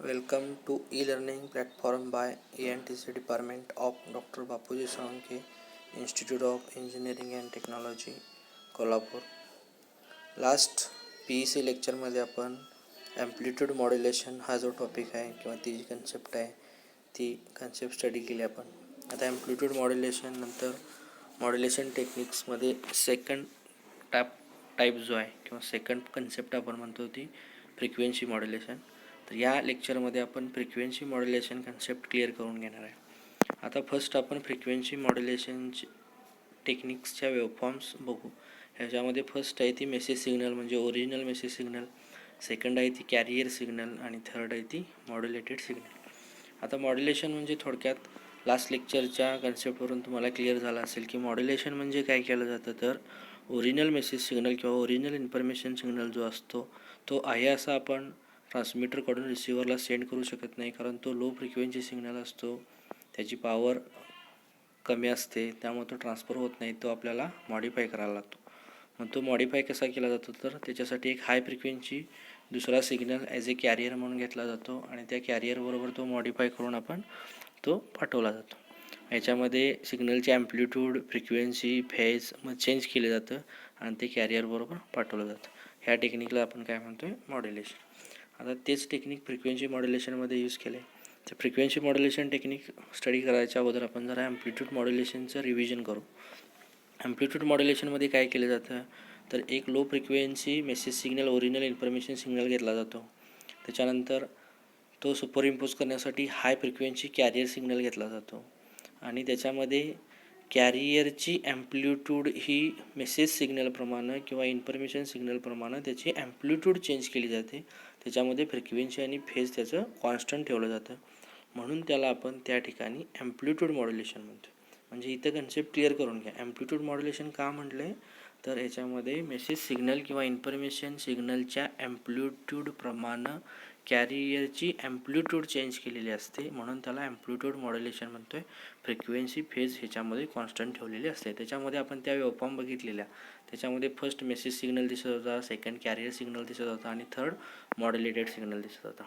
Welcome to e-learning platform by ENTC Department of Dr. Bapuji Sawanke Institute of Engineering and Technology, Kolhapur. Last PEC लेक्चरमध्ये आपण amplitude modulation हा जो topic आहे किंवा ती जी कन्सेप्ट आहे ती कन्सेप्ट स्टडी केली आपण. आता ॲम्प्लिट्यूड मॉड्युलेशन नंतर मॉड्युलेशन टेक्निक्समध्ये सेकंड टाईप जो आहे किंवा सेकंड कन्सेप्ट आपण म्हणतो ती फ्रिक्वेन्सी मॉड्युलेशन. तर या लेक्चरमध्ये आपण फ्रिक्वेन्सी मॉड्युलेशन कन्सेप्ट क्लिअर करून घेणार आहे. आता फर्स्ट आपण फ्रिक्वेन्सी मॉड्युलेशनची टेक्निक्सच्या वेवफॉर्म्स बघू. ह्याच्यामध्ये फर्स्ट आहे ती मेसेज सिग्नल म्हणजे ओरिजिनल मेसेज सिग्नल, सेकंड आहे ती कॅरियर सिग्नल आणि थर्ड आहे ती मॉड्युलेटेड सिग्नल. आता मॉड्युलेशन म्हणजे थोडक्यात लास्ट लेक्चरच्या कन्सेप्टवरून तुम्हाला क्लिअर झालं असेल की मॉड्युलेशन म्हणजे काय केलं जातं. तर ओरिजिनल मेसेज सिग्नल किंवा ओरिजिनल इन्फॉर्मेशन सिग्नल जो असतो तो आहे असा आपण ट्रान्समीटरकडून रिसिव्हरला सेंड करू शकत नाही, कारण तो लो फ्रिक्वेन्सी सिग्नल असतो, त्याची पॉवर कमी असते, त्यामुळे तो ट्रान्सफर होत नाही, तो आपल्याला मॉडिफाय करायला लागतो. मग तो मॉडिफाय कसा केला जातो तर त्याच्यासाठी एक हाय फ्रिक्वेन्सी दुसरा सिग्नल ॲज ए कॅरियर म्हणून घेतला जातो आणि त्या कॅरियरबरोबर तो मॉडिफाय करून आपण तो पाठवला जातो. याच्यामध्ये सिग्नलचे ॲम्प्लिट्यूड, फ्रिक्वेन्सी, फेज मग चेंज केलं जातं आणि ते कॅरियरबरोबर पाठवलं जातं. ह्या टेक्निकला आपण काय म्हणतो आहे मॉड्युलेशन. आता तेच टेक्निक फ्रिक्वेन्सी मॉड्युलेशनमध्ये यूज केले. तर फ्रिक्वेन्सी मॉड्युलेशन टेक्निक स्टडी करायच्या अगोदर आपण जरा ॲम्प्लिट्यूड मॉड्युलेशनचं रिव्हिजन करू. ॲम्प्लिट्यूड मॉड्युलेशनमध्ये काय केलं जातं तर एक low frequency message signal original information signal घेतला जातो. त्याच्यानंतर तो सुपरइम्पोज करण्यासाठी हाय फ्रिक्वेन्सी कॅरियर सिग्नल घेतला जातो आणि त्याच्यामध्ये कॅरियरची ॲम्प्लिट्यूड ही मेसेज सिग्नलप्रमाणे किंवा इन्फॉर्मेशन सिग्नलप्रमाणे त्याची ॲम्प्लिट्यूड चेंज केली जाते. त्याच्यामध्ये फ्रिक्वेन्सी आणि फेज त्याचं कॉन्स्टंट ठेवलं जातं, म्हणून त्याला आपण त्या ठिकाणी ॲम्प्लिट्यूड मॉड्युलेशन म्हणतो. म्हणजे इथं कन्सेप्ट क्लिअर करून घ्या. ॲम्प्लिट्यूड मॉड्युलेशन का म्हटलं तर याच्यामध्ये मेसेज सिग्नल किंवा इन्फॉर्मेशन सिग्नलच्या ॲम्प्लिट्यूडप्रमाणे कॅरियरची ॲम्प्लिट्यूड चेंज केलेली असते, म्हणून त्याला ॲम्प्लिट्यूड मॉड्युलेशन म्हणतो आहे. फ्रिक्वेन्सी फेज ह्याच्यामध्ये कॉन्स्टंट ठेवलेली असते. त्याच्यामध्ये आपण त्या वेवफॉर्म बघितलेल्या, त्याच्यामध्ये फर्स्ट मेसेज सिग्नल दिसत होता, सेकंड कॅरियर सिग्नल दिसत होता आणि थर्ड मॉड्युलेटेड सिग्नल दिसत होता.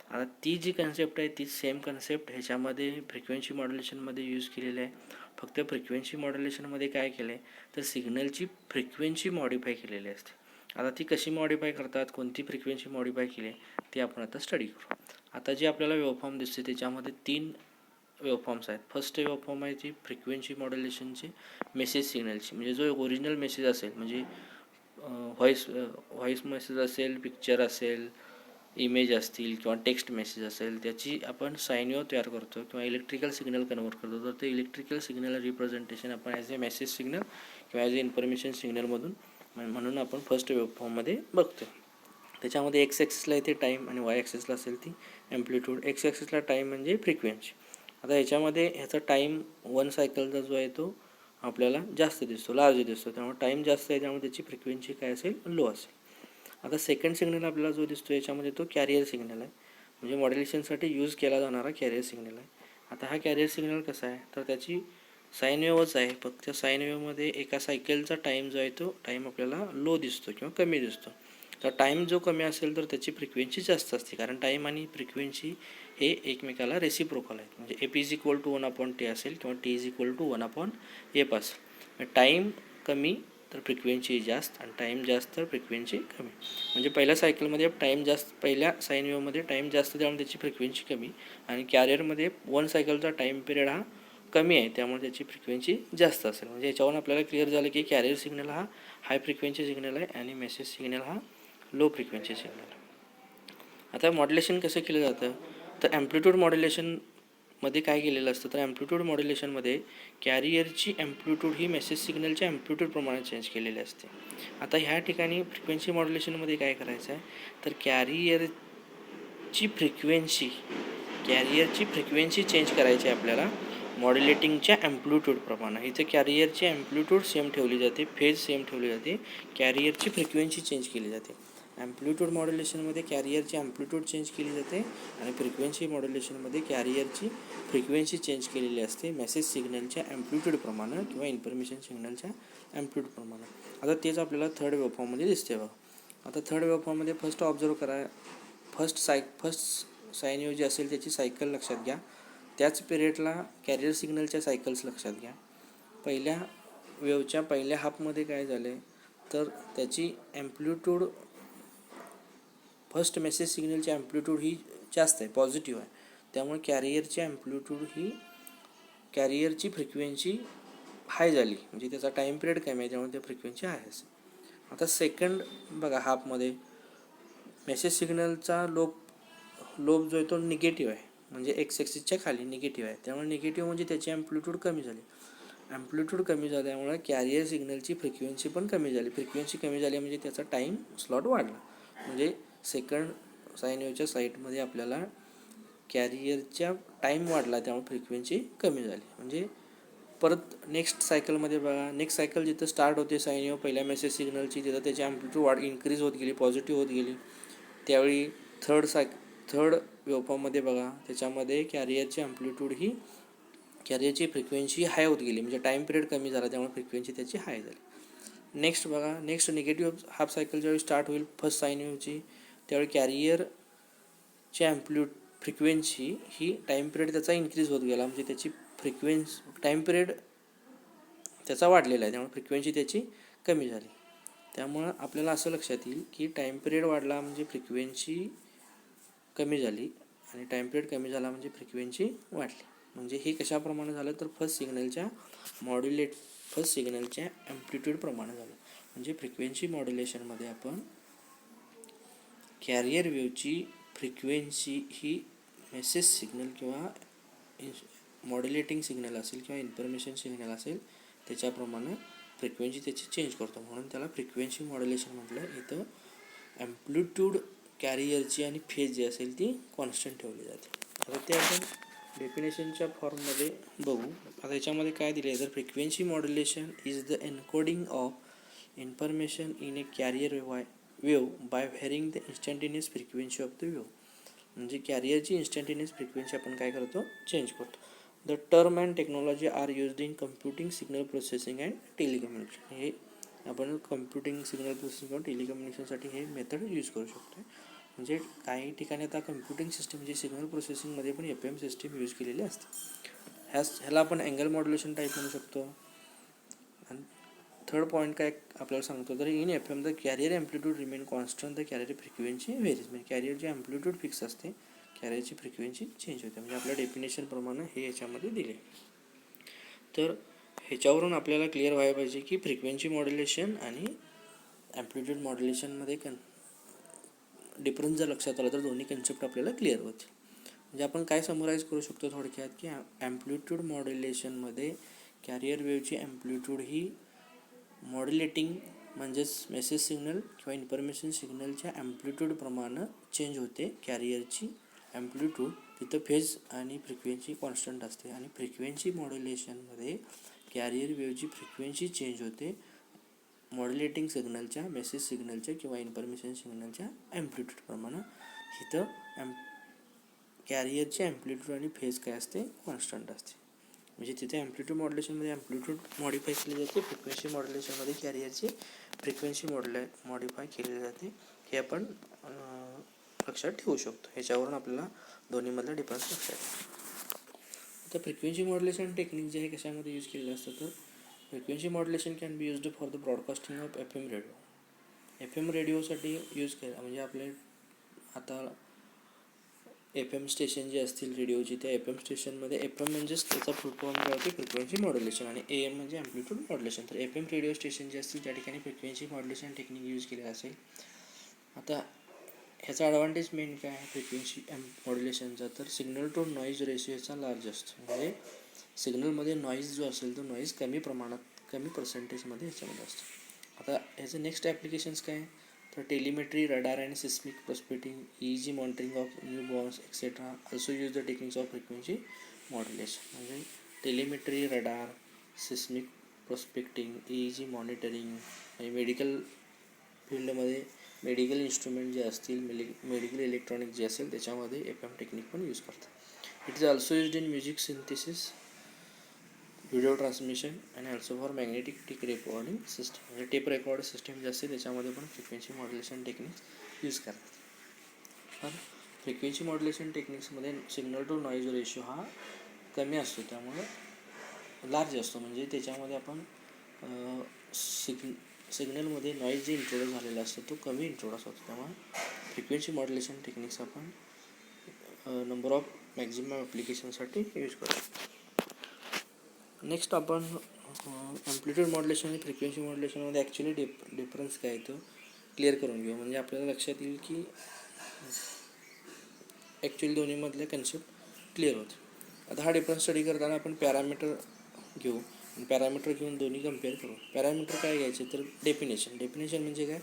आता ती जी कन्सेप्ट आहे ती सेम कन्सेप्ट ह्याच्यामध्ये फ्रिक्वेन्सी मॉड्युलेशनमध्ये यूज केलेली आहे. फक्त फ्रिक्वेन्सी मॉड्युलेशनमध्ये काय केलं आहे तर सिग्नलची फ्रिक्वेन्सी मॉडिफाय केलेली असते. आता ती कशी मॉडिफाय करतात, कोणती फ्रिक्वेन्सी मॉडिफाय केली आहे ती आपण आता स्टडी करू. आता जी आपल्याला वेवफॉर्म दिसते त्याच्यामध्ये 3 वेवफॉर्म्स आहेत. फर्स्ट वेवफॉर्म आहे ती फ्रिक्वेन्सी मॉड्युलेशनची मेसेज सिग्नलची, म्हणजे जो ओरिजिनल मेसेज असेल म्हणजे व्हॉईस मेसेज असेल, पिक्चर असेल, इमेज असतील किंवा टेक्स्ट मेसेज असेल, त्याची आपण साईन वेव्ह तयार करतो किंवा इलेक्ट्रिकल सिग्नल कन्वर्ट करतो. तर ते इलेक्ट्रिकल सिग्नल रिप्रेझेंटेशन आपण ॲज ए मेसेज सिग्नल किंवा ॲज ए इन्फॉर्मेशन सिग्नलमधून म्हणून आपण फर्स्ट वेवफॉर्ममध्ये बघतो. त्याच्यामध्ये एक्स ॲक्सिसला इथे टाईम आणि वाय ॲक्सिसला असेल ती ॲम्प्लिट्यूड. एक्स ॲक्सिसला टाईम म्हणजे फ्रिक्वेन्सी. आता ह्याच्यामध्ये ह्याचा टाईम 1 सायकलचा जो आहे तो आपल्याला जास्त दिसतो, लार्ज दिसतो, त्यामुळे टाईम जास्त आहे, त्यामुळे त्याची फ्रिक्वेन्सी काय असेल लो असेल. आता सेकंड सिग्नल आपल्याला जो दिसतो याच्यामध्ये तो कॅरियर सिग्नल आहे, म्हणजे मॉड्युलेशनसाठी यूज केला जाणारा कॅरियर सिग्नल आहे. आता हा कॅरियर सिग्नल कसा आहे तर त्याची साईन वेव्हच आहे, फक्त साईन वेव्हमध्ये एका सायकलचा टाईम जो आहे तो टाईम आपल्याला लो दिसतो किंवा कमी दिसतो. तर टाईम जो कमी असेल तर त्याची फ्रिक्वेन्सी जास्त असते, कारण टाईम आणि फ्रिक्वेन्सी हे एकमेकाला रेसिप्रोकल आहेत. म्हणजे app is equal to 1/t असेल किंवा T is equal to 1/f असेल. टाईम कमी तर फ्रिक्वेन्सी जास्त आणि टाईम जास्त तर फ्रिक्वेन्सी कमी. म्हणजे पहिल्या सायकलमध्ये टाईम जास्त, पहिल्या साईन वेव्हमध्ये टाईम जास्त त्यामुळे त्याची फ्रिक्वेन्सी कमी, आणि कॅरियरमध्ये 1 सायकलचा टाईम पिरियड हा कमी आहे त्यामुळे त्याची फ्रिक्वेन्सी जास्त असेल. म्हणजे याच्यावरून आपल्याला क्लिअर झालं की कॅरियर सिग्नल हा हाय फ्रिक्वेन्सी सिग्नल आहे आणि मेसेज सिग्नल हा लो फ्रिक्वेन्सी सिग्नल. आता मॉड्युलेशन कसं केलं जातं तर ॲम्प्लिट्यूड मॉड्युलेशनमध्ये काय केलेलं असतं तर ॲम्प्लिट्यूड मॉड्युलेशनमध्ये कॅरियरची ॲम्प्लिट्यूड ही मेसेज सिग्नलच्या ॲम्प्लिट्यूडप्रमाणे चेंज केलेली असते. आता ह्या ठिकाणी फ्रिक्वेन्सी मॉड्युलेशनमध्ये काय करायचं आहे तर कॅरियरची फ्रिक्वेन्सी चेंज करायची आहे आपल्याला मॉड्युलेटिंगच्या ॲम्प्लिट्यूडप्रमाणे. इथे कॅरियरची ॲम्प्लिट्यूड सेम ठेवली जाते, फेज सेम ठेवली जाते, कॅरियरची फ्रिक्वेन्सी चेंज केली जाते. ॲम्प्लिट्यूड मॉड्युलेशनमध्ये कॅरियरची ॲम्प्लिट्यूड चेंज केली जाते आणि फ्रिक्वेन्सी मॉड्युलेशनमध्ये कॅरियरची फ्रिक्वेन्सी चेंज केलेली असते मेसेज सिग्नलच्या ॲम्प्लिट्यूडप्रमाणे किंवा इन्फॉर्मेशन सिग्नलच्या ॲम्प्लिट्यूडप्रमाणे. आता तेच आपल्याला थर्ड वेवफॉर्ममध्ये दिसते बघा. आता थर्ड वेवफॉर्ममध्ये फर्स्ट ऑब्झर्व करा, फर्स्ट साईन वेव्ह जी असेल त्याची सायकल लक्षात घ्या. त्याच पिरियडला कॅरियर सिग्नलच्या सायकल्स लक्षात घ्या. पहिल्या वेव्हच्या पहिल्या हाफमध्ये काय झालं आहे तर त्याची ॲम्प्लिट्यूड, फर्स्ट मेसेज सिग्नलची ॲम्प्लिट्यूड ही जास्त आहे, पॉझिटिव्ह आहे. त्यामुळे कॅरियरची ॲम्प्लिट्यूड ही, कॅरियरची फ्रिक्वेन्सी हाय झाली, म्हणजे त्याचा टाईम पिरियड कमी आहे, त्यामुळे ते फ्रिक्वेन्सी हाय असेल. आता सेकंड बघा हाफमध्ये मेसेज सिग्नलचा लोब जो आहे तो निगेटिव्ह आहे, म्हणजे एक्स ॲक्सिसच्या खाली निगेटिव्ह आहे. त्यामुळे निगेटिव्ह म्हणजे त्याची ॲम्प्लिट्यूड कमी झाली. ॲम्प्लिट्यूड कमी झाल्यामुळे कॅरियर सिग्नलची फ्रिक्वेन्सी पण कमी झाली. फ्रिक्वेन्सी कमी झाली म्हणजे त्याचा टाईम स्लॉट वाढला. म्हणजे सेकंड साईन वेव्हच्या साईडमध्ये आपल्याला कॅरियरच्या टाईम वाढला, त्यामुळे फ्रिक्वेन्सी कमी झाली. म्हणजे परत नेक्स्ट सायकलमध्ये बघा, नेक्स्ट सायकल जिथं स्टार्ट होते साईन वेव्ह पहिल्या मेसेज सिग्नलची, तिथं त्याची ॲम्प्लिट्यूड इन्क्रीज होत गेली, पॉझिटिव्ह होत गेली. त्यावेळी थर्ड वेव्हफॉर्ममध्ये बघा, त्याच्यामध्ये कॅरियरची ॲम्प्लिट्यूड ही, कॅरियरची फ्रिक्वेन्सी हाय होत गेली, म्हणजे टाईम पिरियड कमी झाला, त्यामुळे फ्रिक्वेन्सी त्याची हाय झाली. नेक्स्ट बघा, नेक्स्ट निगेटिव्ह हाफ सायकल ज्यावेळी स्टार्ट होईल फर्स्ट साईन वेव्हची, त्यावेळी कॅरियरची फ्रिक्वेन्सी ही टाईम पिरियड त्याचा इन्क्रीज होत गेला, म्हणजे त्याची टाईम पिरियड त्याचा वाढलेला आहे, त्यामुळे फ्रिक्वेन्सी त्याची कमी झाली. त्यामुळं आपल्याला असं लक्षात येईल की टाईम पिरियड वाढला म्हणजे फ्रिक्वेन्सी कमी झाली, आणि टाईम पिरियड कमी झाला म्हणजे फ्रिक्वेन्सी वाढली. म्हणजे हे कशाप्रमाणे झालं तर फर्स्ट सिग्नलच्या ॲम्प्लिट्यूड प्रमाणे झालं. म्हणजे फ्रिक्वेन्सी मॉड्युलेशनमध्ये आपण कॅरियर वेव्हची फ्रिक्वेन्सी ही मेसेज सिग्नल किंवा मॉड्युलेटिंग सिग्नल असेल किंवा इन्फॉर्मेशन सिग्नल असेल त्याच्याप्रमाणे फ्रिक्वेन्सी त्याची चेंज करतो, म्हणून त्याला फ्रिक्वेन्सी मॉड्युलेशन म्हटलं. इथं ॲम्प्लिट्यूड कॅरियरची आणि फेज जी असेल ती कॉन्स्टंट ठेवली जाते. आता ते आपण डेफिनेशनच्या फॉर्ममध्ये बघू. आता याच्यामध्ये काय दिले आहे तर frequency modulation is the encoding of information in a carrier wave by varying the instantaneous frequency of the wave. म्हणजे कॅरियरची इन्स्टंटेनियस फ्रिक्वेन्सी आपण काय करतो, चेंज करतो. The term and technology are used in computing signal processing and telecommunication. हे आपण computing signal processing किंवा टेलिकम्युनिकेशनसाठी हे मेथड यूज करू शकतो. म्हणजे काही ठिकाणी आता कम्प्युटिंग सिस्टम म्हणजे सिग्नल प्रोसेसिंगमध्ये पण FM सिस्टीम यूज केलेली असते. ह्याला आपण अँगल मॉड्युलेशन टाईप म्हणू शकतो. आणि थर्ड पॉईंट काय आपल्याला सांगतो तर in FM the carrier amplitude remain constant, the carrier frequency varies. म्हणजे कॅरियरची ॲम्प्लिट्यूड फिक्स असते, कॅरियरची फ्रिक्वेन्सी चेंज होते. म्हणजे आपल्या डेफिनेशनप्रमाणे हे याच्यामध्ये दिले. तर ह्याच्यावरून आपल्याला क्लिअर व्हायला पाहिजे की फ्रिक्वेन्सी मॉड्युलेशन आणि ॲम्प्लिट्यूड मॉड्युलेशनमध्ये डिफरन्स जर लक्षात आला तर दोन्ही कन्सेप्ट आपल्याला क्लिअर होतील. म्हणजे आपण काय समराईज करू शकतो थोडक्यात की ॲम्प्लिट्यूड मॉड्युलेशनमध्ये कॅरियर वेव्हची ॲम्प्लिट्यूड ही मॉड्युलेटिंग म्हणजेच मेसेज सिग्नल किंवा इन्फॉर्मेशन सिग्नलच्या ॲम्प्लिट्यूडप्रमाणे चेंज होते. कॅरियरची ॲम्प्लिट्यूड तिथं फेज आणि फ्रिक्वेन्सी कॉन्स्टंट असते. आणि फ्रिक्वेन्सी मॉड्युलेशनमध्ये कॅरियर वेव्हची फ्रिक्वेन्सी चेंज होते मॉड्युलेटिंग सिग्नलच्या, मेसेज सिग्नलच्या किंवा इन्फॉर्मेशन सिग्नलच्या ॲम्प्लिट्यूडप्रमाणे. इथं कॅरियरची ॲम्प्लिट्यूड आणि फेज काय असते, कॉन्स्टंट असते. म्हणजे तिथे ॲम्प्लिट्यूड मॉड्युलेशनमध्ये ॲम्प्लिट्यूड मॉडिफाय केली जाते, फ्रिक्वेन्सी मॉड्युलेशनमध्ये कॅरियरची फ्रिक्वेन्सी मॉडिफाय केली जाते. हे आपण लक्षात ठेवू शकतो. ह्याच्यावरून आपल्याला दोन्हीमधला डिफरन्स लक्षात येतो. आता फ्रिक्वेन्सी मॉड्युलेशन टेक्निक जे आहे कशामध्ये यूज केलेलं असतं तर frequency modulation can be used for the broadcasting of FM radio. FM रेडिओसाठी यूज केला म्हणजे आपले आता FM स्टेशन जे असतील रेडिओची, त्या FM स्टेशनमध्ये FM म्हणजेच त्याचा फुल फॉर्म जे आहे फ्रिक्वेन्सी मॉड्युलेशन आणि AM म्हणजे ॲम्प्लिट्यूड मॉड्युलेशन. तर FM रेडिओ स्टेशन जे असतील त्या ठिकाणी फ्रिक्वेन्सी मॉड्युलेशन टेक्निक यूज केलेलं असेल. आता ह्याचा ॲडव्हान्टेज मेन काय आहे फ्रिक्वेन्सी मॉड्युलेशनचा तर सिग्नल टू नॉईज रेशिओचा लार्ज असतो. म्हणजे सिग्नलमध्ये नॉईज जो असेल तो नॉईज कमी प्रमाणात, कमी पर्सेंटेजमध्ये ह्याच्यामध्ये असतो. आता ह्याचं नेक्स्ट ॲप्लिकेशन्स काय तर telemetry, radar and seismic prospecting, EEG monitoring of newborns etcetera also use the techniques of frequency modulation. म्हणजे telemetry, radar, seismic prospecting, EEG monitoring आणि मेडिकल फील्डमध्ये मेडिकल इन्स्ट्रुमेंट जे असतील, मेडिकल इलेक्ट्रॉनिक जे असेल त्याच्यामध्ये FM टेक्निक पण यूज करतात. It is also used in music synthesis, video transmission आणि also for magnetic tape recording system. म्हणजे टेप रेकॉर्ड सिस्टम जे असते त्याच्यामध्ये पण फ्रिक्वेन्सी मॉड्युलेशन टेक्निक यूज करतात. फ्रिक्वेन्सी मॉड्युलेशन टेक्निक्समध्ये सिग्नल टू नॉईज रेशो हा कमी असतो, त्यामुळे लार्ज असतो. म्हणजे त्याच्यामध्ये आपण सिग्नलमध्ये नॉईज जे इंट्रोड्यूस झालेला असतो तो कमी इंट्रोड्यूस होतो. त्यामुळे फ्रिक्वेन्सी मॉड्युलेशन टेक्निक्स आपण नंबर ऑफ मॅक्झिमम ॲप्लिकेशनसाठी यूज करतो. नेक्स्ट आपण ॲम्प्लिट्यूड मॉड्युलेशन आणि फ्रिक्वेन्सी मॉड्युलेशनमध्ये ॲक्च्युली डिफरन्स काय येतो क्लिअर करून घेऊ. म्हणजे आपल्याला लक्षात येईल की ॲक्च्युली दोन्हीमधले कन्सेप्ट क्लिअर होते. आता हा डिफरन्स स्टडी करताना आपण पॅरामीटर घेऊ. पॅरामीटर घेऊन दोन्ही कम्पेअर करू. पॅरामीटर काय घ्यायचे तर डेफिनेशन म्हणजे काय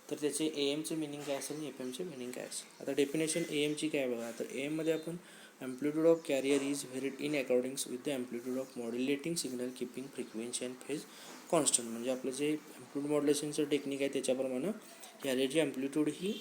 तर त्याचे एमचे मिनिंग काय असेल आणि एफएमचे मिनिंग काय असेल. आता डेफिनेशन एमची काय बघा तर एममध्ये आपण amplitude of carrier is varied in accordance with the amplitude of modulating signal keeping frequency and phase constant. म्हणजे आपलं जे amplitude मॉड्युलेशनचं टेक्निक आहे त्याच्याप्रमाणे कॅरियरची ॲम्प्लिट्यूड ही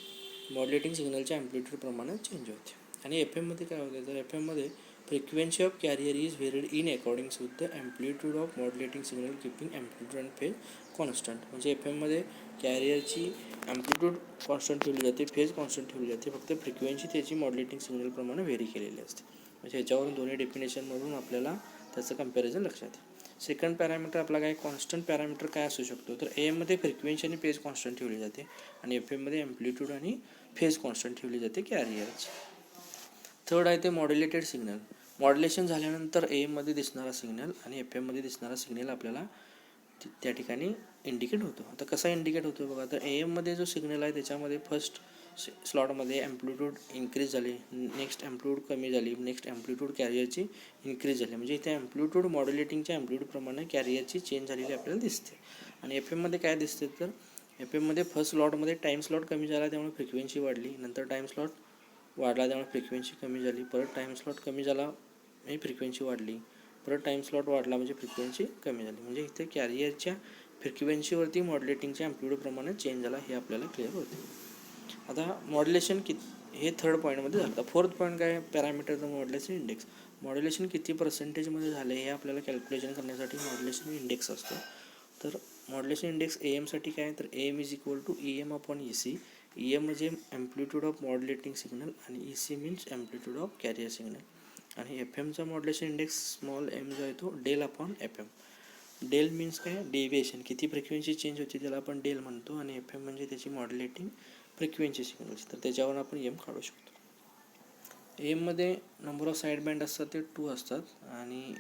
मॉड्युलेटिंग सिग्नलच्या ॲम्प्लिट्यूडप्रमाणे चेंज होते. आणि एफ एममध्ये काय होते तर एफ एममध्ये frequency of carrier is varied in accordings with the amplitude of modulating signal keeping amplitude and phase constant. म्हणजे एफ एममध्ये कॅरियरची ॲम्प्लिट्यूड कॉन्स्टंट ठेवली जाते, फेज कॉन्स्टंट ठेवली जाते, फक्त फ्रिक्वेन्सी त्याची मॉड्युलेटिंग सिग्नलप्रमाणे व्हेरी केलेली असते. म्हणजे ह्याच्यावरून दोन्ही डेफिनेशनमधून आपल्याला त्याचं कम्पॅरिझन लक्षात येईल. सेकंड पॅरामीटर आपला काय कॉन्स्टंट पॅरामीटर काय असू शकतो तर एममध्ये फ्रिक्वेन्सी आणि फेज कॉन्स्टंट ठेवली जाते आणि एफ एममध्ये ॲम्प्लिट्यूड आणि फेज कॉन्स्टंट ठेवली जाते कॅरियरची. थर्ड आहे ते मॉड्युलेटेड सिग्नल. मॉड्युलेशन झाल्यानंतर एममध्ये दिसणारा सिग्नल आणि एफ एममध्ये दिसणारा सिग्नल आपल्याला त्या ठिकाणी इंडिकेट होतो. आता कसा इंडिकेट होतो बघा तर एममध्ये जो सिग्नल आहे त्याच्यामध्ये फर्स्ट स्लॉटमध्ये ॲम्प्लिट्यूड इन्क्रीज झाली, नेक्स्ट ॲम्प्लिट्यूड कमी झाली, नेक्स्ट ॲम्प्लिट्यूड कॅरियरची इन्क्रीज झाली. म्हणजे इथे ॲम्प्लिट्यूड मॉड्युलेटिंगच्या ॲम्प्लिट्यूडप्रमाणे कॅरियरची चेंज झालेली आपल्याला दिसते. आणि एफ एममध्ये काय दिसते तर एफ एममध्ये फर्स्ट स्लॉटमध्ये टाईम स्लॉट कमी झाला त्यामुळे फ्रिक्वेन्सी वाढली, नंतर टाईम स्लॉट वाढला त्यामुळे फ्रिक्वेन्सी कमी झाली, परत टाईम स्लॉट कमी झाला म्हणजे फ्रिक्वेन्सी वाढली, परत टाईम स्लॉट वाढला म्हणजे फ्रिक्वेन्सी कमी झाली. म्हणजे इथे कॅरियरच्या फ्रिक्वेन्सीवरती मॉड्युलेटिंगच्या ॲम्प्लिट्यूडप्रमाणे चेंज झाला हे आपल्याला क्लिअर होते. आता मॉड्युलेशन हे थर्ड पॉईंटमध्ये झालं. फोर्थ पॉईंट काय पॅरामीटरचं मॉड्युलेशन इंडेक्स. मॉड्युलेशन किती पर्सेंटेजमध्ये झालं हे आपल्याला कॅल्क्युलेशन करण्यासाठी मॉड्युलेशन इंडेक्स असतो. तर मॉड्युलेशन इंडेक्स ए एमसाठी काय तर M is equal to E M upon E C. E M म्हणजे ॲम्प्लिट्यूड ऑफ मॉड्युलेटिंग सिग्नल आणि E C means amplitude of carrier signal. आणि एफ एमचा मॉड्युलेशन इंडेक्स स्मॉल एम जो आहे तो del upon F M. Del means काय deviation, किती frequency change होते त्याला आपण डेल म्हणतो. आणि एफ एम म्हणजे त्याची मॉड्युलेटिंग फ्रिक्वेन्सी सिग्नल्स, तर त्याच्यावर आपण एम काढू शकतो. एममध्ये नंबर ऑफ साईड बँड असतात ते 2 असतात आणि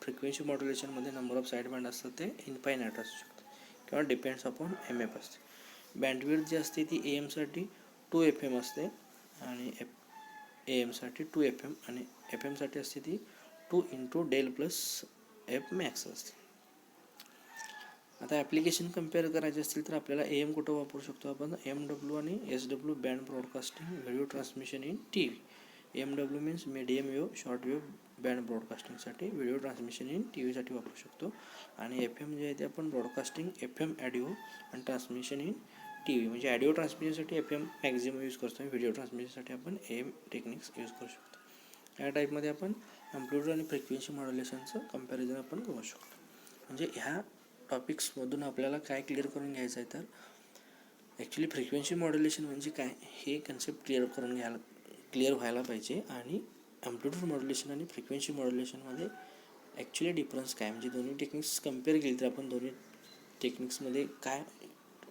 फ्रिक्वेन्सी मॉड्युलेशनमध्ये नंबर ऑफ साईड बँड असतात ते इनफायनाईट असू शकतात किंवा डिपेंड्स अपॉन एम एफ असते. बँडविड्थ जी असते ती ए एमसाठी 2 एफ एम असते आणि ए एमसाठी 2 एफ एम आणि एफ एमसाठी असते ती 2 into del plus F max असते. आता ॲप्लिकेशन कम्पेअर करायचे असतील तर आपल्याला ए एम कुठं वापरू शकतो आपण एम डब्ल्यू आणि S W band broadcasting video transmission in T V. M W means medium wave short wave band ब्रॉडकास्टिंगसाठी, व्हिडिओ ट्रान्समिशन इन टी व्हीसाठी वापरू शकतो. आणि एफ एम जे आहे ते आपण ब्रॉडकास्टिंग एफ एम ॲडिओ आणि ट्रान्समिशन इन टी व्ही म्हणजे ॲडिओ ट्रान्समिशनसाठी एफ एम मॅक्झिमम यूज करतो आणि व्हिडिओ ट्रान्समिशनसाठी आपण ए एम टेक्निक्स यूज करू शकतो. या टाईपमध्ये आपण ॲम्प्लिट्यूड आणि फ्रिक्वेन्सी मॉड्युलेशनचं कम्पॅरिझन आपण करू शकतो. म्हणजे ह्या टॉपिक्समधून आपल्याला काय क्लिअर करून घ्यायचं आहे तर ॲक्च्युली फ्रिक्वेन्सी मॉड्युलेशन म्हणजे काय हे कन्सेप्ट क्लिअर व्हायला पाहिजे. आणि ॲम्प्लिट्यूड मॉड्युलेशन आणि फ्रिक्वेन्सी मॉड्युलेशनमध्ये ॲक्च्युली डिफरन्स काय म्हणजे दोन्ही टेक्निक्स कम्पेअर केली तर आपण दोन्ही टेक्निक्समध्ये काय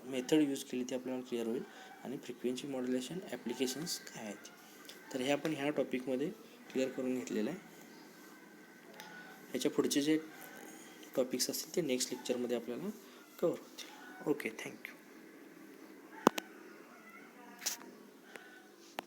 मेथड यूज केली ते आपल्याला क्लिअर होईल आणि फ्रिक्वेन्सी मॉड्युलेशन ॲप्लिकेशन्स काय आहेत तर हे आपण ह्या टॉपिकमध्ये क्लिअर करून घेतलेलं आहे. ह्याच्या पुढचे जे टॉपिक्स असतील ते नेक्स्ट लेक्चरमध्ये आपल्याला कवर होतील. Okay, thank you.